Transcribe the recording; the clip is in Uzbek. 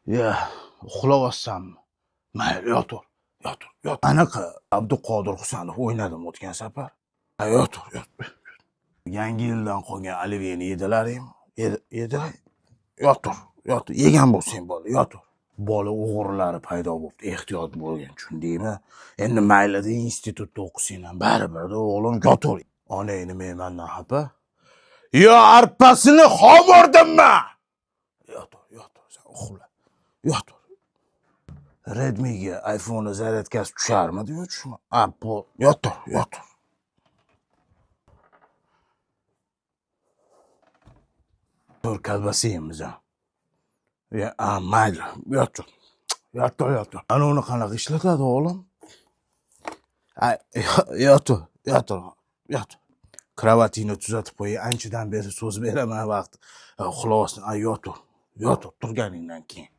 Ya, uxlavotsanmi? Mayli, yotur. Yotur. Anaqa Abduqodir Husanov o'ynadim o'tgan safar. Yotur. Yangi yildan qolgan oliveni yedilaringmi? Yedilar. Yotur. Yegan bo'lsang bola, yotur. Bola o'g'irlari paydo bo'libdi. Ehtiyot bo'lgin, tushundingmi? Endi maylida institutda o'qisang ham baribir o'g'lim yotur. Onangni men mendan xafa. Yo, arpasini xom o'rdimmi? Yotur, sen uxla. Yotur. Redmi'ga iPhone'ni zaryadkasi tusharmidi-yu, tushma. Bu yotur. Tur kalbasa yeymiz. Ya, mayli, yotur. Ana uni qanaqa ishlatadi o'g'lim? Yotur. Kravatingni tuzatib qo'y. Anchadan beri so'z beraman vaqt. Uxlayapsan. Yotur. Turganingdan keyin.